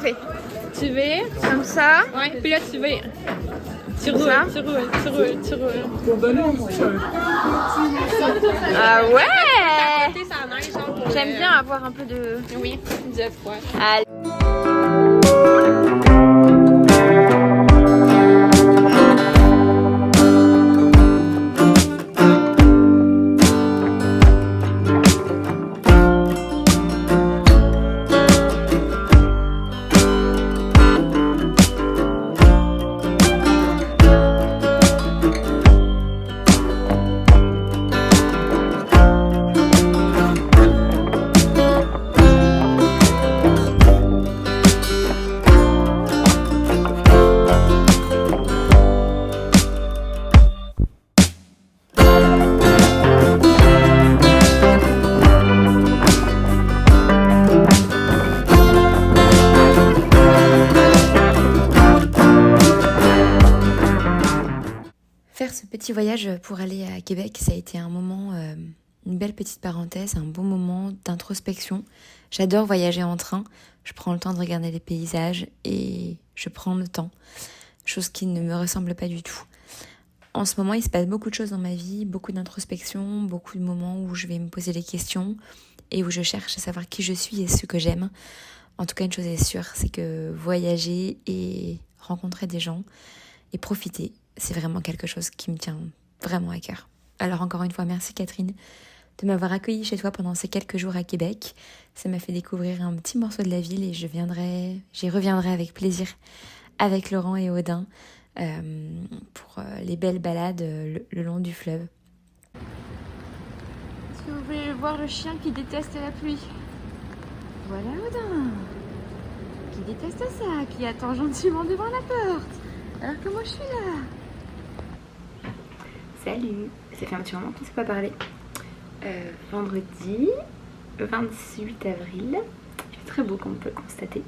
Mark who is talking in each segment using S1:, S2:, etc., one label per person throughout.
S1: fait? Tu vas comme ça.
S2: Ouais, puis là tu vas. Tu
S1: Comme
S2: roules,
S1: ça?
S2: tu roules, tu roules, tu roules.
S1: Ah ouais!
S2: Côté, ça neige, genre, pour
S1: J'aime bien avoir un peu de...
S2: Oui, de froid.
S1: Allez.
S3: Faire ce petit voyage pour aller à Québec, ça a été un moment, une belle petite parenthèse, un bon moment d'introspection. J'adore voyager en train, je prends le temps de regarder les paysages et je prends le temps, chose qui ne me ressemble pas du tout. En ce moment, il se passe beaucoup de choses dans ma vie, beaucoup d'introspection, beaucoup de moments où je vais me poser des questions et où je cherche à savoir qui je suis et ce que j'aime. En tout cas, une chose est sûre, c'est que voyager et rencontrer des gens et profiter, c'est vraiment quelque chose qui me tient vraiment à cœur. Alors encore une fois, merci Catherine de m'avoir accueillie chez toi pendant ces quelques jours à Québec. Ça m'a fait découvrir un petit morceau de la ville et j'y reviendrai avec plaisir avec Laurent et Audin pour les belles balades le long du fleuve.
S1: Est-ce que vous voulez voir le chien qui déteste la pluie? Voilà Audin, qui déteste ça, qui attend gentiment devant la porte, alors que moi je suis là.
S3: Salut, ça fait un petit moment qu'on ne s'est pas parlé. Vendredi 28 avril, il fait très beau comme on peut le constater.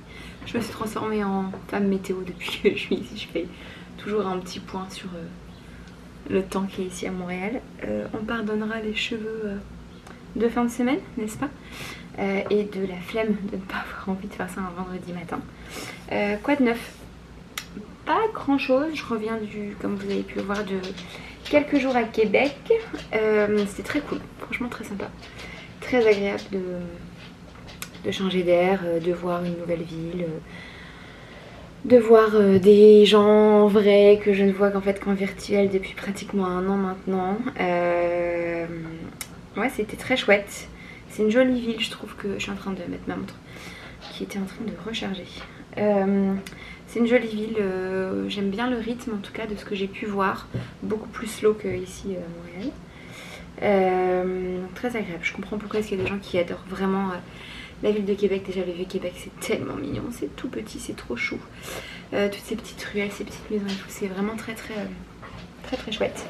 S3: Je me suis transformée en femme météo depuis que je suis ici. Je fais toujours un petit point sur le temps qui est ici à Montréal. On pardonnera les cheveux de fin de semaine, n'est-ce pas? Et de la flemme de ne pas avoir envie de faire ça un vendredi matin. Quoi de neuf? Pas grand chose, je reviens comme vous avez pu le voir, de quelques jours à Québec. C'était très cool, franchement très sympa. Très agréable de changer d'air, de voir une nouvelle ville, de voir des gens vrais que je ne vois qu'en fait qu'en virtuel depuis pratiquement 1 an maintenant. Ouais, c'était très chouette. C'est une jolie ville, je trouve que je suis en train de mettre ma montre qui était en train de recharger. C'est une jolie ville, j'aime bien le rythme en tout cas de ce que j'ai pu voir, beaucoup plus slow qu'ici à Montréal. Très agréable, je comprends pourquoi est-ce qu'il y a des gens qui adorent vraiment la ville de Québec. Déjà le Vieux-Québec c'est tellement mignon, c'est tout petit, c'est trop chou. Toutes ces petites ruelles, ces petites maisons et tout, c'est vraiment très chouette.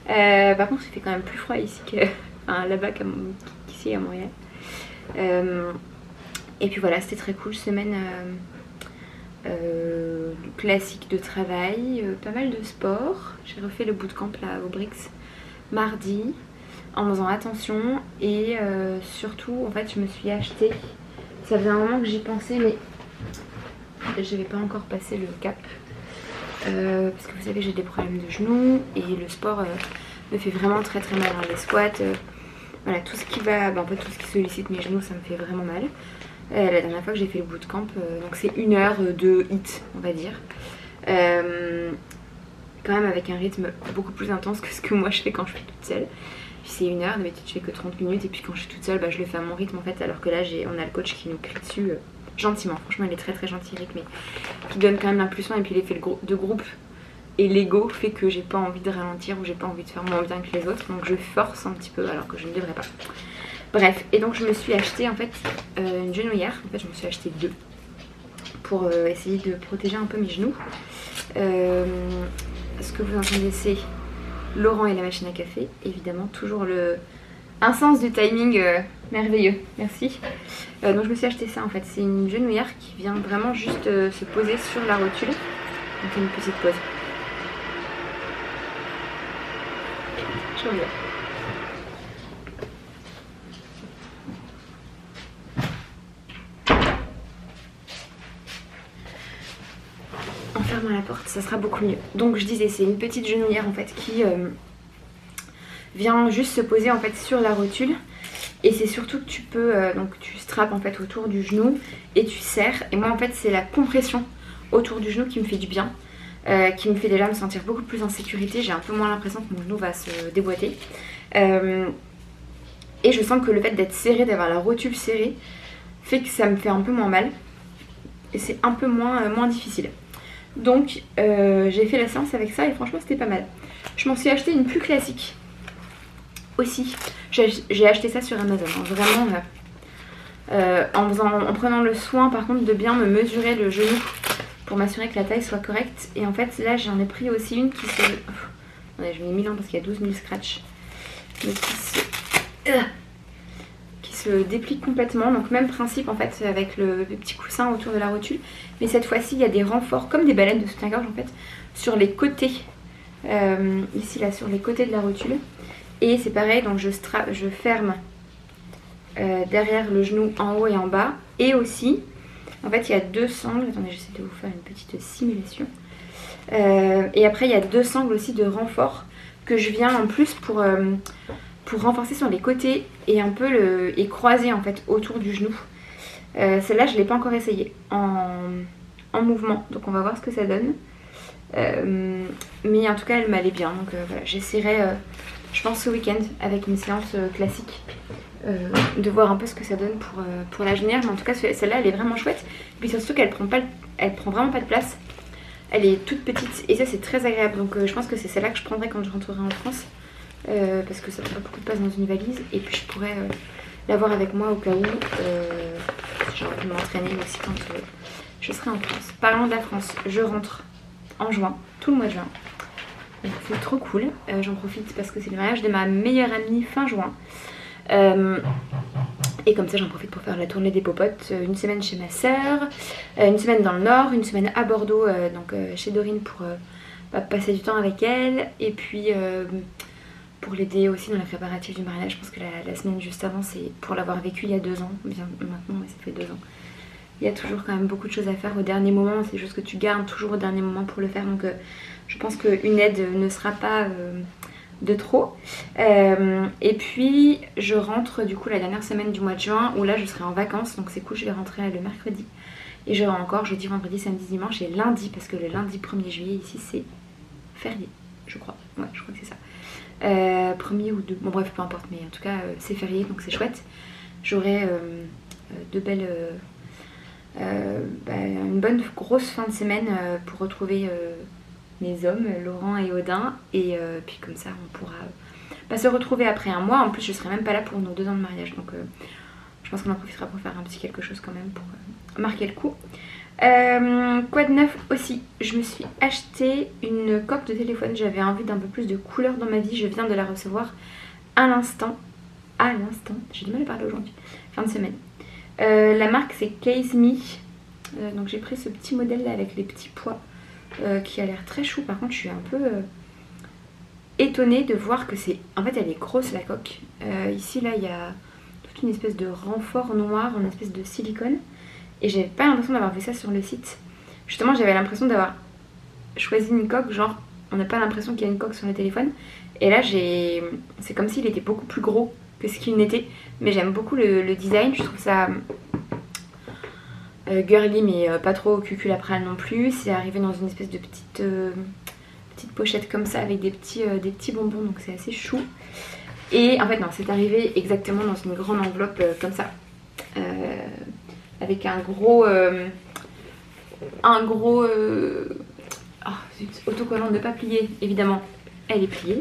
S3: Par contre il fait quand même plus froid ici là-bas qu'ici à Montréal. Et puis voilà, c'était très cool, semaine classique de travail, pas mal de sport. J'ai refait le bootcamp là au Brix mardi en faisant attention et surtout en fait je me suis acheté, ça faisait un moment que j'y pensais mais je n'avais pas encore passé le cap parce que vous savez j'ai des problèmes de genoux et le sport me fait vraiment très mal, hein. Les squats, voilà, tout ce qui va, en fait tout ce qui sollicite mes genoux ça me fait vraiment mal. La dernière fois que j'ai fait le bootcamp, donc c'est 1 heure de hit on va dire, quand même avec un rythme beaucoup plus intense que ce que moi je fais quand je suis toute seule. Puis c'est 1 heure, d'habitude je fais que 30 minutes et puis quand je suis toute seule je le fais à mon rythme en fait, alors que là on a le coach qui nous crie dessus gentiment, franchement il est très gentil Eric, mais qui donne quand même l'impulsion et puis l'effet de groupe et l'ego fait que j'ai pas envie de ralentir ou j'ai pas envie de faire moins bien que les autres, donc je force un petit peu alors que je ne devrais pas. Bref, et donc je me suis acheté en fait une genouillère, en fait je me suis acheté 2 pour essayer de protéger un peu mes genoux. Ce que vous entendez c'est Laurent et la machine à café, évidemment toujours un sens du timing merveilleux, merci. Donc je me suis acheté ça en fait, c'est une genouillère qui vient vraiment juste se poser sur la rotule, donc c'est une petite pause. Je reviens. en fermant la porte, ça sera beaucoup mieux. Donc je disais, c'est une petite genouillère en fait qui vient juste se poser en fait sur la rotule. Et c'est surtout que tu peux, donc tu strappes en fait autour du genou et tu serres. Et moi en fait c'est la compression autour du genou qui me fait du bien, qui me fait déjà me sentir beaucoup plus en sécurité. J'ai un peu moins l'impression que mon genou va se déboîter. Et je sens que le fait d'être serré, d'avoir la rotule serrée, fait que ça me fait un peu moins mal. Et c'est un peu moins difficile. Donc j'ai fait la séance avec ça et franchement c'était pas mal. Je m'en suis acheté une plus classique aussi. J'ai acheté ça sur Amazon, hein, vraiment en prenant le soin par contre de bien me mesurer le genou pour m'assurer que la taille soit correcte. Et en fait là j'en ai pris aussi une qui se... Attendez, je mets 1000 ans parce qu'il y a 12 000 scratchs. Mais qui se déplie complètement. Donc même principe en fait avec le petit coussin autour de la rotule. Mais cette fois-ci il y a des renforts comme des baleines de soutien-gorge en fait sur les côtés. Ici là sur les côtés de la rotule. Et c'est pareil, donc je ferme derrière le genou en haut et en bas. Et aussi, en fait, il y a deux sangles. Attendez, j'essaie de vous faire une petite simulation. Et après, il y a deux sangles aussi de renfort que je viens en plus pour renforcer sur les côtés et un peu et croiser en fait autour du genou. Celle-là, je ne l'ai pas encore essayée en mouvement. Donc on va voir ce que ça donne. Mais en tout cas, elle m'allait bien. Donc voilà, j'essaierai... je pense ce week-end avec une séance classique de voir un peu ce que ça donne pour la genouillère. Mais en tout cas celle-là elle est vraiment chouette. Et puis surtout qu'elle prend vraiment pas de place. Elle est toute petite et ça c'est très agréable. Donc je pense que c'est celle-là que je prendrai quand je rentrerai en France. Parce que ça prend pas beaucoup de place dans une valise. Et puis je pourrais l'avoir avec moi au cas où j'ai envie de m'entraîner aussi quand je serai en France. Parlant de la France, je rentre en juin, tout le mois de juin. C'est trop cool, j'en profite parce que c'est le mariage de ma meilleure amie fin juin. Et comme ça j'en profite pour faire la tournée des popotes. Une semaine chez ma soeur, une semaine dans le nord, une semaine à Bordeaux, donc chez Dorine pour passer du temps avec elle. Et puis pour l'aider aussi dans les préparatifs du mariage. Je pense que la semaine juste avant, c'est pour l'avoir vécu il y a 2 ans. Bien, maintenant ouais, ça fait 2 ans. Il y a toujours quand même beaucoup de choses à faire au dernier moment. C'est juste que tu gardes toujours au dernier moment pour le faire. Donc je pense qu'une aide ne sera pas de trop. Et puis je rentre du coup la dernière semaine du mois de juin où là je serai en vacances. Donc c'est cool, je vais rentrer le mercredi. Et j'aurai encore jeudi, vendredi, samedi, dimanche et lundi. Parce que le lundi 1er juillet ici c'est férié, je crois. Ouais, je crois que c'est ça. 1er ou 2, bon bref peu importe. Mais en tout cas c'est férié donc c'est chouette. J'aurai de belles... une bonne grosse fin de semaine pour retrouver mes hommes, Laurent et Odin, et puis comme ça on pourra se retrouver après un mois. En plus je serai même pas là pour nos 2 ans de mariage, donc je pense qu'on en profitera pour faire un petit quelque chose quand même pour marquer le coup. Quoi de neuf aussi, je me suis acheté une coque de téléphone. J'avais envie d'un peu plus de couleur dans ma vie, je viens de la recevoir à l'instant, j'ai du mal à parler aujourd'hui, fin de semaine. La marque c'est Case Me, donc j'ai pris ce petit modèle là avec les petits pois qui a l'air très chou. Par contre je suis un peu étonnée de voir que c'est... En fait elle est grosse la coque. Ici là il y a toute une espèce de renfort noir, une espèce de silicone. Et j'avais pas l'impression d'avoir vu ça sur le site. Justement j'avais l'impression d'avoir choisi une coque, genre on n'a pas l'impression qu'il y a une coque sur le téléphone. Et là c'est comme s'il était beaucoup plus gros que ce qu'il n'était. Mais j'aime beaucoup le design, je trouve ça girly mais pas trop cuculaprale non plus. C'est arrivé dans une espèce de petite pochette comme ça avec des petits bonbons, donc c'est assez chou. Et en fait non, c'est arrivé exactement dans une grande enveloppe comme ça. Avec un gros autocollant de pas plié, évidemment. Elle est pliée.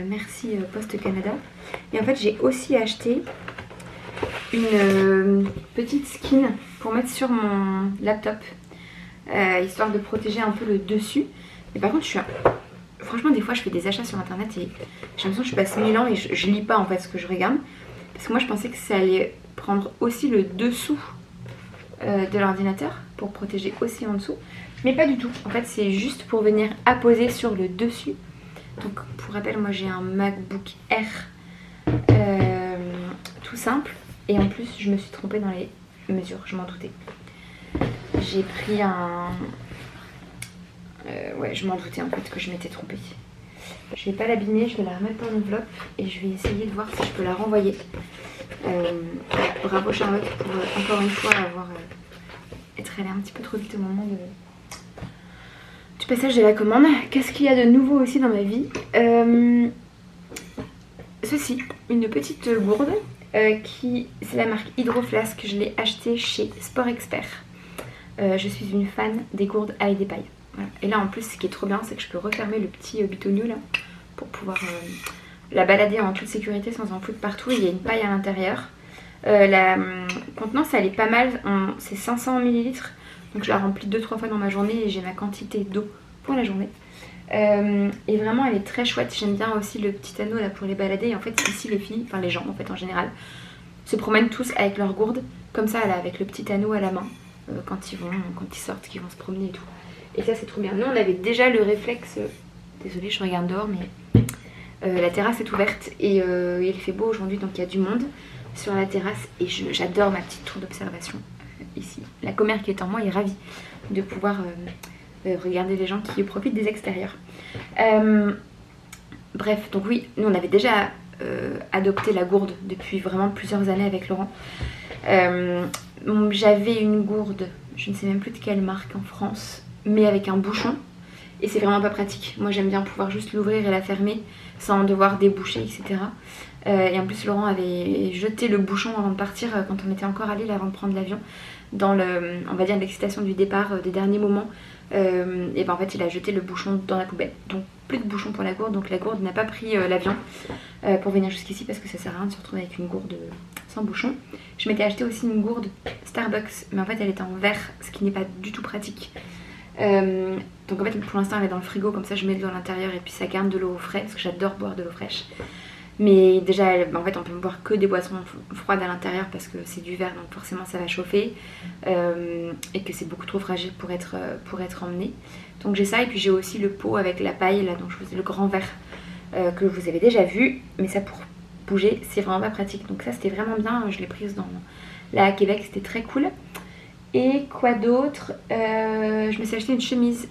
S3: Merci Poste Canada. Et en fait j'ai aussi acheté une petite skin pour mettre sur mon laptop, histoire de protéger un peu le dessus. Mais par contre franchement des fois je fais des achats sur internet et j'ai l'impression que je passe 1000 ans et je lis pas en fait ce que je regarde. Parce que moi je pensais que ça allait prendre aussi le dessous de l'ordinateur pour protéger aussi en dessous. Mais pas du tout. En fait c'est juste pour venir apposer sur le dessus. Donc pour rappel moi j'ai un MacBook Air tout simple. Et en plus je me suis trompée dans les mesures, je m'en doutais. J'ai pris Ouais, je m'en doutais en fait que je m'étais trompée. Je vais pas l'abîmer, je vais la remettre dans l'enveloppe et je vais essayer de voir si je peux la renvoyer. Bravo Charlotte pour encore une fois être allée un petit peu trop vite au moment du passage de la commande. Qu'est-ce qu'il y a de nouveau aussi dans ma vie? Ceci, une petite gourde c'est la marque Hydroflask. Je l'ai achetée chez Sport Expert. Je suis une fan des gourdes avec des pailles. Voilà. Et là en plus ce qui est trop bien c'est que je peux refermer le petit bitonio là pour pouvoir la balader en toute sécurité sans en foutre partout. Il y a une paille à l'intérieur. La contenance elle est pas mal, c'est 500 ml. Donc je la remplis 2-3 fois dans ma journée et j'ai ma quantité d'eau pour la journée. Et vraiment elle est très chouette. J'aime bien aussi le petit anneau là pour les balader. Et en fait ici les filles, enfin les gens en fait en général, se promènent tous avec leur gourde comme ça là, avec le petit anneau à la main quand ils sortent, qu'ils vont se promener et tout. Et ça c'est trop bien. Nous on avait déjà le réflexe, désolée je regarde dehors mais la terrasse est ouverte et il fait beau aujourd'hui donc il y a du monde sur la terrasse et j'adore ma petite tour d'observation ici. La commère qui est en moi est ravie de pouvoir regarder les gens qui profitent des extérieurs. Bref, donc oui, nous on avait déjà adopté la gourde depuis vraiment plusieurs années avec Laurent. J'avais une gourde, je ne sais même plus de quelle marque en France, mais avec un bouchon. Et c'est vraiment pas pratique. Moi j'aime bien pouvoir juste l'ouvrir et la fermer sans devoir déboucher, etc. Et en plus Laurent avait jeté le bouchon avant de partir quand on était encore allé avant de prendre l'avion. Dans on va dire l'excitation du départ, des derniers moments. Et ben en fait il a jeté le bouchon dans la poubelle. Donc plus de bouchon pour la gourde. Donc la gourde n'a pas pris l'avion pour venir jusqu'ici parce que ça sert à rien de se retrouver avec une gourde sans bouchon. Je m'étais acheté aussi une gourde Starbucks, mais en fait elle était en verre, ce qui n'est pas du tout pratique. Donc en fait pour l'instant elle est dans le frigo, comme ça je mets de l'eau à l'intérieur et puis ça garde de l'eau au frais parce que j'adore boire de l'eau fraîche. Mais déjà en fait on peut boire que des boissons froides à l'intérieur parce que c'est du verre donc forcément ça va chauffer et que c'est beaucoup trop fragile pour être emmené. Donc j'ai ça et puis j'ai aussi le pot avec la paille là, donc je faisais le grand verre que vous avez déjà vu, mais ça pour bouger c'est vraiment pas pratique. Donc ça c'était vraiment bien, je l'ai prise là à Québec, c'était très cool. Et quoi d'autre, je me suis acheté une chemise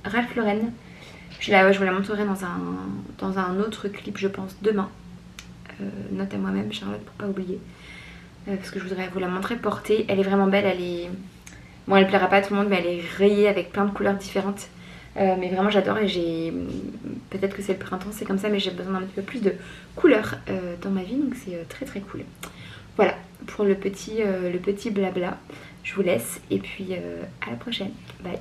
S3: Ralph Lauren. Je vous la montrerai dans un autre clip je pense demain. Note à moi-même Charlotte pour pas oublier. Parce que je voudrais vous la montrer portée. Elle est vraiment belle, bon elle plaira pas à tout le monde mais elle est rayée avec plein de couleurs différentes. Mais vraiment j'adore et peut-être que c'est le printemps, c'est comme ça, mais j'ai besoin d'un petit peu plus de couleurs dans ma vie, donc c'est très très cool. Voilà pour le petit blabla. Je vous laisse et puis à la prochaine. Bye.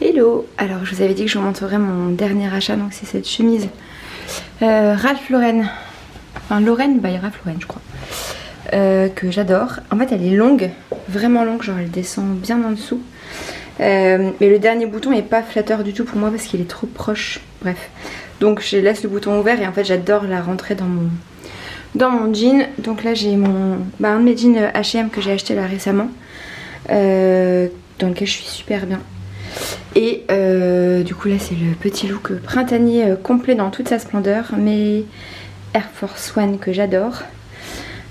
S3: Hello, alors je vous avais dit que je vous montrerais mon dernier achat, donc c'est cette chemise Ralph Lauren, enfin Lauren by Ralph Lauren je crois, que j'adore. En fait elle est longue, vraiment longue, genre elle descend bien en dessous, mais le dernier bouton est pas flatteur du tout pour moi parce qu'il est trop proche, bref. Donc je laisse le bouton ouvert et en fait j'adore la rentrer dans mon jean. Donc là j'ai un de mes jeans H&M que j'ai acheté là récemment, dans lequel je suis super bien. Et du coup là c'est le petit look printanier complet dans toute sa splendeur, mes Air Force One que j'adore.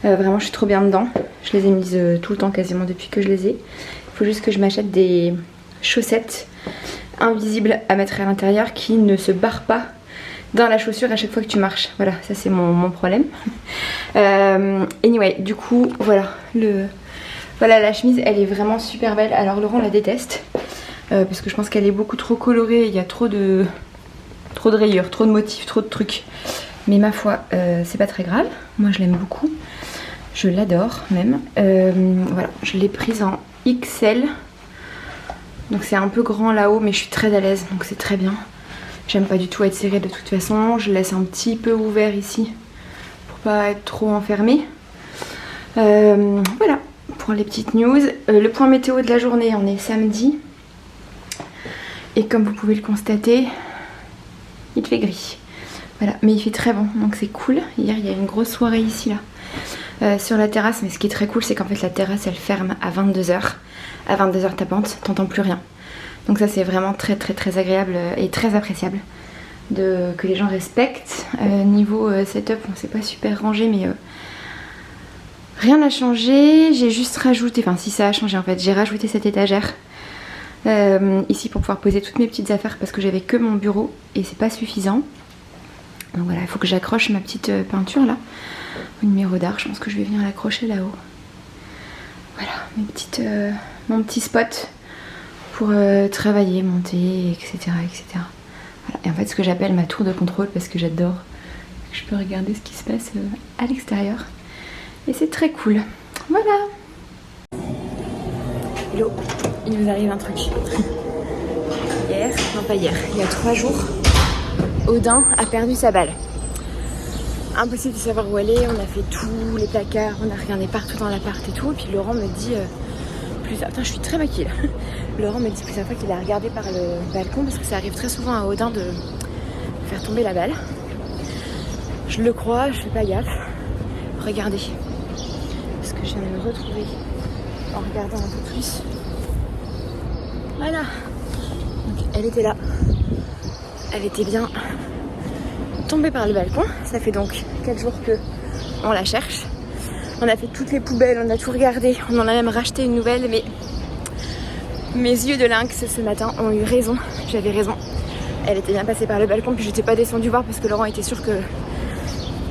S3: Vraiment je suis trop bien dedans, je les ai mises tout le temps quasiment depuis que je les ai. Il faut juste que je m'achète des chaussettes invisibles à mettre à l'intérieur qui ne se barrent pas dans la chaussure à chaque fois que tu marches. Voilà, ça c'est mon problème. Anyway, du coup voilà, la chemise elle est vraiment super belle. Alors Laurent la déteste. Parce que je pense qu'elle est beaucoup trop colorée, il y a trop de rayures, trop de motifs, trop de trucs. Mais ma foi, c'est pas très grave, moi je l'aime beaucoup, je l'adore même. Voilà, je l'ai prise en XL, donc c'est un peu grand là-haut mais je suis très à l'aise, donc c'est très bien. J'aime pas du tout être serrée de toute façon, je laisse un petit peu ouvert ici pour pas être trop enfermée. Voilà, pour les petites news. Le point météo de la journée, on est samedi. Et comme vous pouvez le constater, il fait gris. Voilà, mais il fait très bon, donc c'est cool. Hier, il y a une grosse soirée ici, là. sur la terrasse, mais ce qui est très cool, c'est qu'en fait la terrasse elle ferme à 22h. À 22h tapantes, t'entends plus rien. Donc ça c'est vraiment très très très agréable et très appréciable que les gens respectent. Niveau setup, on s'est pas super rangé, mais rien n'a changé. J'ai juste rajouté, enfin si ça a changé en fait, j'ai rajouté cette étagère ici pour pouvoir poser toutes mes petites affaires parce que j'avais que mon bureau et c'est pas suffisant. Donc voilà, il faut que j'accroche ma petite peinture là, au numéro d'art. Je pense que je vais venir l'accrocher là-haut. Voilà, mon petit spot pour travailler, monter, etc. etc. Voilà. Et en fait, ce que j'appelle ma tour de contrôle parce que j'adore. Je peux regarder ce qui se passe à l'extérieur. Et c'est très cool. Voilà. Hello, il nous arrive un truc. Hier, non pas hier, il y a 3 jours, Odin a perdu sa balle. Impossible de savoir où elle est, on a fait tous les placards, on a regardé partout dans l'appart et tout. Et puis Laurent me dit putain, je suis très maquillée. Laurent me dit plusieurs fois qu'il a regardé par le balcon parce que ça arrive très souvent à Odin de faire tomber la balle. Je le crois, je fais pas gaffe. Regardez, parce que je viens de me retrouver en regardant un peu plus. Voilà. Donc, elle était là. Elle était bien tombée par le balcon. Ça fait donc 4 jours que on la cherche. On a fait toutes les poubelles, on a tout regardé. On en a même racheté une nouvelle, mais mes yeux de lynx ce matin ont eu raison. J'avais raison. Elle était bien passée par le balcon, puis j'étais pas descendue voir parce que Laurent était sûr que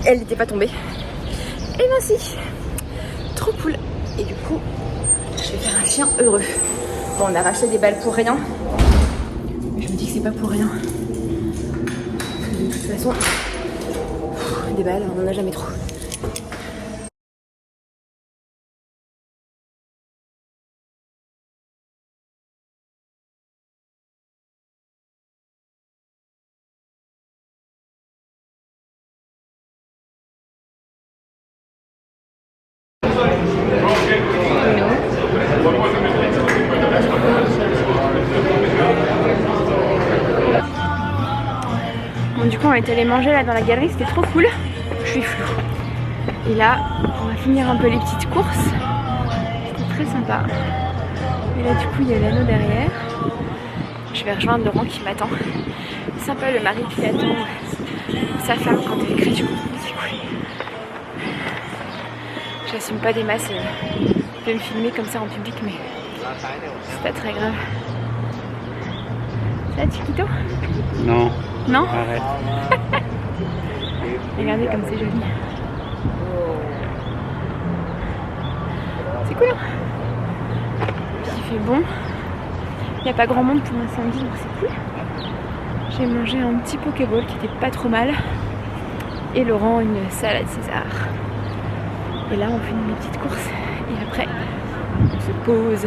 S3: elle n'était pas tombée. Et ben si. Trop cool. Et du coup, je vais faire un chien heureux. Bon, on a racheté des balles pour rien. Mais je me dis que c'est pas pour rien. Parce que de toute façon, des balles, on en a jamais trop. Bon, du coup on est allé manger là dans la galerie, c'était trop cool. Je suis floue. Et là on va finir un peu les petites courses. C'était très sympa. Et là du coup il y a l'anneau derrière. Je vais rejoindre Laurent qui m'attend. Sympa le mari qui attend sa femme quand elle écrit du coup. C'est cool. J'assume pas des masses de me filmer comme ça en public, mais c'est pas très grave. Ça va Chiquito?
S4: Non.
S3: Non?
S4: Arrête.
S3: Regardez comme c'est joli. C'est cool. Puis il fait bon. Il n'y a pas grand monde pour un samedi, donc c'est cool. J'ai mangé un petit Pokéball qui était pas trop mal. Et Laurent une salade César. Et là on fait une petite course. Et après on se pose